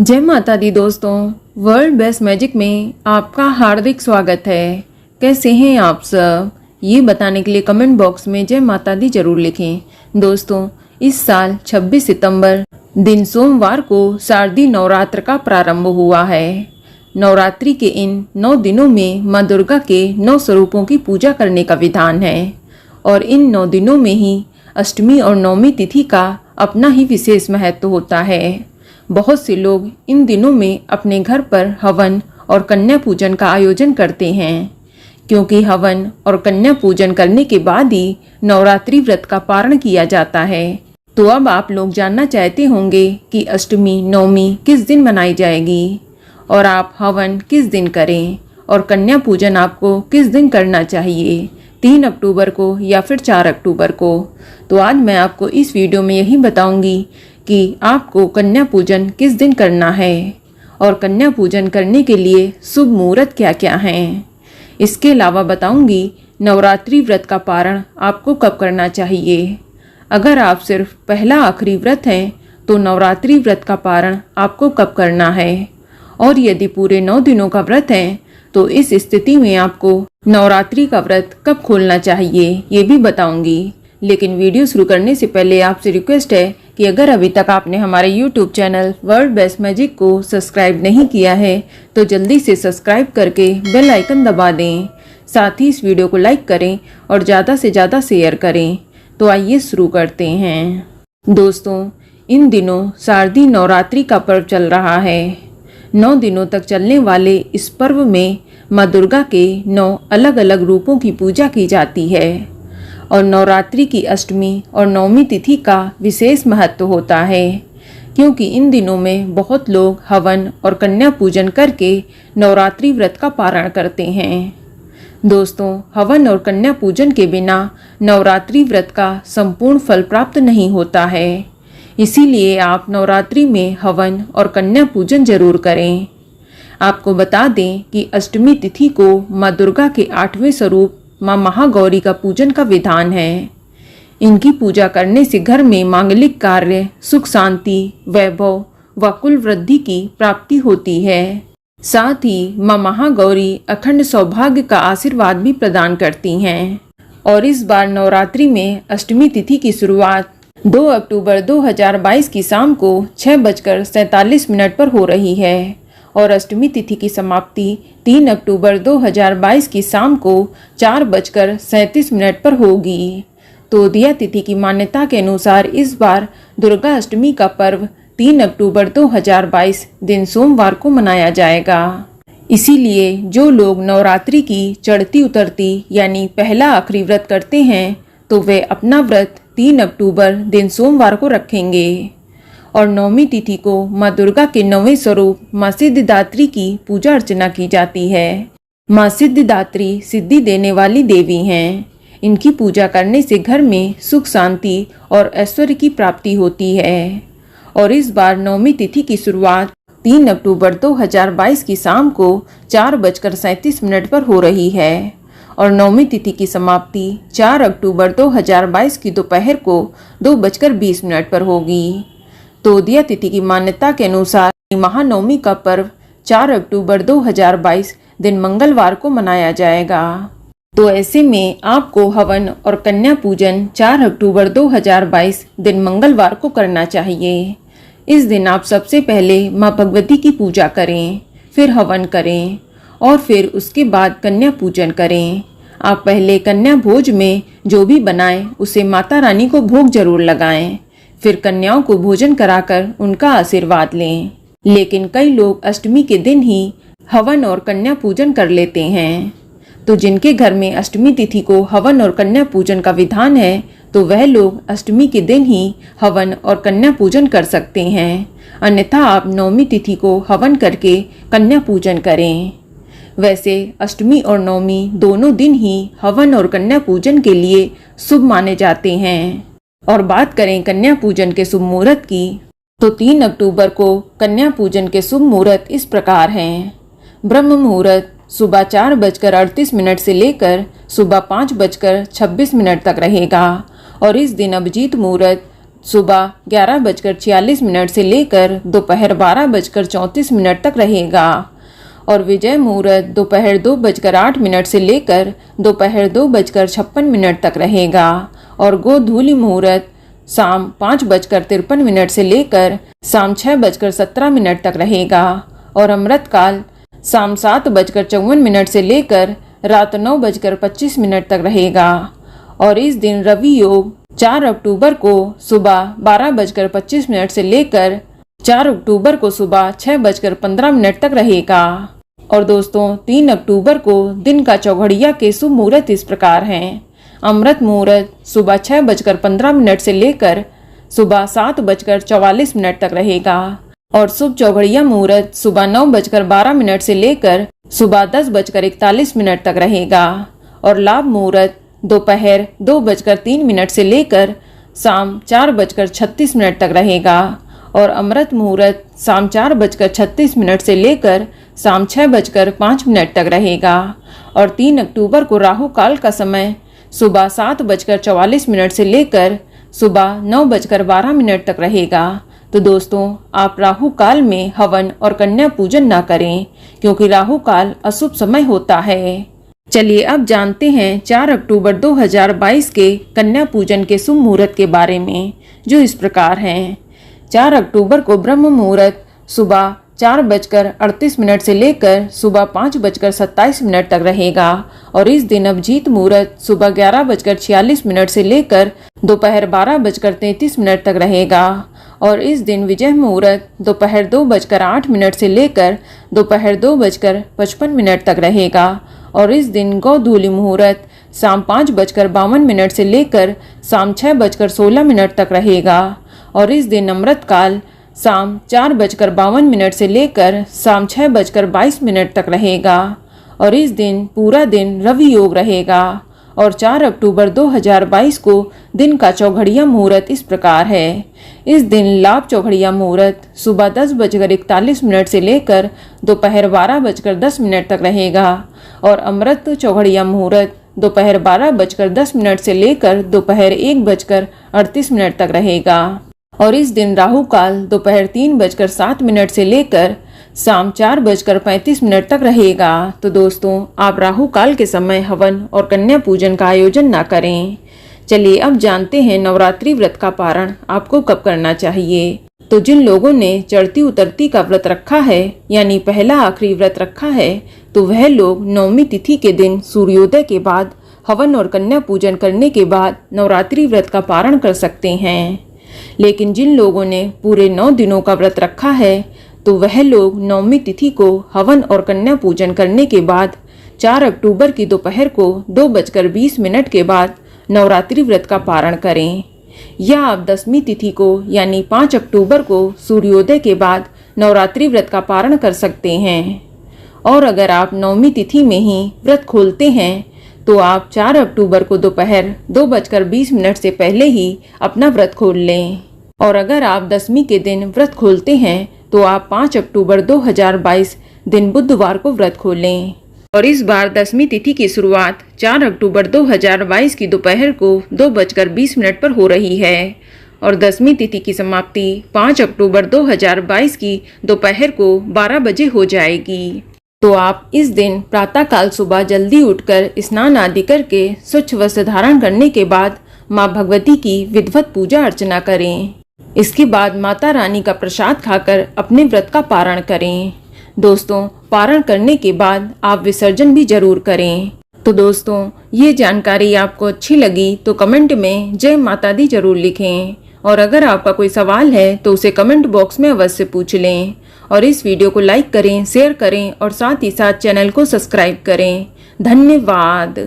जय माता दी दोस्तों, वर्ल्ड बेस्ट मैजिक में आपका हार्दिक स्वागत है। कैसे हैं आप सब, ये बताने के लिए कमेंट बॉक्स में जय माता दी जरूर लिखें। दोस्तों, इस साल 26 सितंबर दिन सोमवार को शारदीय नवरात्र का प्रारंभ हुआ है। नवरात्रि के इन 9 दिनों में माँ दुर्गा के 9 स्वरूपों की पूजा करने का विधान है और इन 9 दिनों में ही अष्टमी और नवमी तिथि का अपना ही विशेष महत्व होता है। बहुत से लोग इन दिनों में अपने घर पर हवन और कन्या पूजन का आयोजन करते हैं, क्योंकि हवन और कन्या पूजन करने के बाद ही नवरात्रि व्रत का पारण किया जाता है। तो अब आप लोग जानना चाहते होंगे कि अष्टमी नवमी किस दिन मनाई जाएगी और आप हवन किस दिन करें और कन्या पूजन आपको किस दिन करना चाहिए, 3 अक्टूबर को या फिर 4 अक्टूबर को। तो आज मैं आपको इस वीडियो में यही बताऊंगी कि आपको कन्या पूजन किस दिन करना है और कन्या पूजन करने के लिए शुभ मुहूर्त क्या क्या हैं। इसके अलावा बताऊंगी नवरात्रि व्रत का पारण आपको कब करना चाहिए। अगर आप सिर्फ पहला आखिरी व्रत हैं तो नवरात्रि व्रत का पारण आपको कब करना है, और यदि पूरे 9 दिनों का व्रत है तो इस स्थिति में आपको नवरात्रि का व्रत कब खोलना चाहिए, ये भी बताऊंगी। लेकिन वीडियो शुरू करने से पहले आपसे रिक्वेस्ट है कि अगर अभी तक आपने हमारे YouTube channel world best magic को सब्सक्राइब नहीं किया है तो जल्दी से सब्सक्राइब करके बेल आइकन दबा दें। साथ ही इस वीडियो को लाइक करें और ज़्यादा से ज़्यादा शेयर करें। तो आइए शुरू करते हैं। दोस्तों, इन दिनों शारदीय नवरात्रि का पर्व चल रहा है। 9 दिनों तक चलने वाले इस पर्व में माँ दुर्गा के 9 अलग अलग रूपों की पूजा की जाती है और नवरात्रि की अष्टमी और नवमी तिथि का विशेष महत्व होता है, क्योंकि इन दिनों में बहुत लोग हवन और कन्या पूजन करके नवरात्रि व्रत का पारण करते हैं। दोस्तों, हवन और कन्या पूजन के बिना नवरात्रि व्रत का संपूर्ण फल प्राप्त नहीं होता है। इसीलिए आप नवरात्रि में हवन और कन्या पूजन जरूर करें। आपको बता दें कि अष्टमी तिथि को माँ दुर्गा के 8वें स्वरूप माँ महागौरी का पूजन का विधान है। इनकी पूजा करने से घर में मांगलिक कार्य, सुख शांति, वैभव व कुल वृद्धि की प्राप्ति होती है। साथ ही माँ महागौरी अखंड सौभाग्य का आशीर्वाद भी प्रदान करती हैं। और इस बार नवरात्रि में अष्टमी तिथि की शुरुआत 2 अक्टूबर 2022 की शाम को 6:47 पर हो रही है और अष्टमी तिथि की समाप्ति 3 अक्टूबर 2022 की शाम को 4:37 पर होगी। तो दिया तिथि की मान्यता के अनुसार इस बार दुर्गा अष्टमी का पर्व 3 अक्टूबर 2022 दिन सोमवार को मनाया जाएगा। इसीलिए जो लोग नवरात्रि की चढ़ती उतरती यानी पहला आखिरी व्रत करते हैं तो वे अपना व्रत 3 अक्टूबर दिन सोमवार को रखेंगे और नवमी तिथि को माँ दुर्गा के 9वें स्वरूप माँ सिद्धिदात्री की पूजा अर्चना की जाती है। माँ सिद्धिदात्री सिद्धि देने वाली देवी हैं। इनकी पूजा करने से घर में सुख शांति और ऐश्वर्य की प्राप्ति होती है। और इस बार नवमी तिथि की शुरुआत 3 अक्टूबर 2022 की शाम को 4:37 पर हो रही है और नवमी तिथि की समाप्ति 4 अक्टूबर 2022 की दोपहर को 2:20 पर होगी। तो दिया तिथि की मान्यता के अनुसार महानवमी का पर्व 4 अक्टूबर 2022 दिन मंगलवार को मनाया जाएगा। तो ऐसे में आपको हवन और कन्या पूजन 4 अक्टूबर 2022 दिन मंगलवार को करना चाहिए। इस दिन आप सबसे पहले माँ भगवती की पूजा करें, फिर हवन करें और फिर उसके बाद कन्या पूजन करें। आप पहले कन्या भोज में जो भी बनाएं उसे माता रानी को भोग जरूर लगाएं, फिर कन्याओं को भोजन कराकर उनका आशीर्वाद लें। लेकिन कई लोग अष्टमी के दिन ही हवन और कन्या पूजन कर लेते हैं। तो जिनके घर में अष्टमी तिथि को हवन और कन्या पूजन का विधान है तो वह लोग अष्टमी के दिन ही हवन और कन्या पूजन कर सकते हैं। अन्यथा आप नवमी तिथि को हवन करके कन्या पूजन करें। वैसे अष्टमी और नवमी दोनों दिन ही हवन और कन्या पूजन के लिए शुभ माने जाते हैं। और बात करें कन्या पूजन के शुभ मुहूर्त की तो 3 अक्टूबर को कन्या पूजन के शुभ मुहूर्त इस प्रकार हैं। ब्रह्म मुहूर्त सुबह 4:38 से लेकर सुबह 5:26 तक रहेगा और इस दिन अभिजीत मुहूर्त सुबह 11:46 से लेकर दोपहर 12:34 तक रहेगा और विजय मुहूर्त दोपहर 2:08 से लेकर दोपहर 2:56 तक रहेगा और गोधूली मुहूर्त शाम 5:53 से लेकर शाम 6:17 तक रहेगा और अमृतकाल शाम 7:54 से लेकर रात 9:25 तक रहेगा और इस दिन रवि योग 4 अक्टूबर को सुबह 12:25 से लेकर 4 अक्टूबर को सुबह 6:15 तक रहेगा। और दोस्तों 3 अक्टूबर को दिन का चौघड़िया के शुभ मुहूर्त इस प्रकार हैं। अमृत मुहूर्त सुबह 6:15 से लेकर सुबह 7:44 तक रहेगा और शुभ चौघड़िया मुहूर्त सुबह 9:12 से लेकर सुबह 10:41 तक रहेगा और लाभ मुहूर्त दोपहर 2:03 से लेकर शाम 4:36 तक रहेगा और अमृत मुहूर्त शाम 4:36 से लेकर शाम 6:05 तक रहेगा और 3 अक्टूबर को राहु काल का समय सुबह 7:44 से लेकर सुबह 9:12 तक रहेगा। तो दोस्तों आप राहु काल में हवन और कन्या पूजन ना करें क्योंकि राहु काल अशुभ समय होता है। चलिए अब जानते हैं 4 अक्टूबर 2022 के कन्या पूजन के शुभ मुहूर्त के बारे में, जो इस प्रकार हैं। 4 अक्टूबर को ब्रह्म मुहूर्त सुबह 4:38 से लेकर सुबह 5:27 तक रहेगा और इस दिन अभिजीत मुहूर्त सुबह 11:46 से लेकर दोपहर 12:33 तक रहेगा और इस दिन विजय मुहूर्त दोपहर 2:08 से लेकर दोपहर 2:55 तक रहेगा और इस दिन गोधूली मुहूर्त शाम 5:52 से लेकर शाम 6:16 तक रहेगा और इस दिन अमृतकाल शाम 4:52 से लेकर शाम 6:22 तक रहेगा और इस दिन पूरा दिन रवि योग रहेगा और 4 अक्टूबर 2022 को दिन का चौघड़िया मुहूर्त इस प्रकार है। इस दिन लाभ चौघड़िया मुहूर्त सुबह 10:41 से लेकर दोपहर 12:10 तक रहेगा और अमृत चौघड़िया मुहूर्त दोपहर 12:10 से लेकर दोपहर 1:38 तक रहेगा और इस दिन राहु काल दोपहर 3:07 से लेकर शाम 4:35 तक रहेगा। तो दोस्तों आप राहु काल के समय हवन और कन्या पूजन का आयोजन ना करें। चलिए अब जानते हैं नवरात्रि व्रत का पारण आपको कब करना चाहिए। तो जिन लोगों ने चढ़ती उतरती का व्रत रखा है यानी पहला आखिरी व्रत रखा है तो वह लोग नवमी तिथि के दिन सूर्योदय के बाद हवन और कन्या पूजन करने के बाद नवरात्रि व्रत का पारण कर सकते हैं। लेकिन जिन लोगों ने पूरे 9 दिनों का व्रत रखा है तो वह लोग नवमी तिथि को हवन और कन्या पूजन करने के बाद 4 अक्टूबर की दोपहर को 2:20 के बाद नवरात्रि व्रत का पारण करें या आप 10वीं तिथि को यानी 5 अक्टूबर को सूर्योदय के बाद नवरात्रि व्रत का पारण कर सकते हैं। और अगर आप 9वीं तिथि में ही व्रत खोलते हैं तो आप 4 अक्टूबर को दोपहर 2:20 से पहले ही अपना व्रत खोल लें और अगर आप 10वीं के दिन व्रत खोलते हैं तो आप 5 अक्टूबर 2022 दिन बुधवार को व्रत खोलें। और इस बार 10वीं तिथि की शुरुआत 4 अक्टूबर 2022 की दोपहर को 2:20 पर हो रही है और 10वीं तिथि की समाप्ति 5 अक्टूबर 2022 की दोपहर को 12 बजे हो जाएगी। तो आप इस दिन प्रातःकाल सुबह जल्दी उठकर स्नान आदि करके स्वच्छ वस्त्र धारण करने के बाद माँ भगवती की विधिवत पूजा अर्चना करें। इसके बाद माता रानी का प्रसाद खाकर अपने व्रत का पारण करें। दोस्तों पारण करने के बाद आप विसर्जन भी जरूर करें। तो दोस्तों ये जानकारी आपको अच्छी लगी तो कमेंट में जय माता दी जरूर लिखें और अगर आपका कोई सवाल है तो उसे कमेंट बॉक्स में अवश्य पूछ लें और इस वीडियो को लाइक करें, शेयर करें और साथ ही साथ चैनल को सब्सक्राइब करें। धन्यवाद।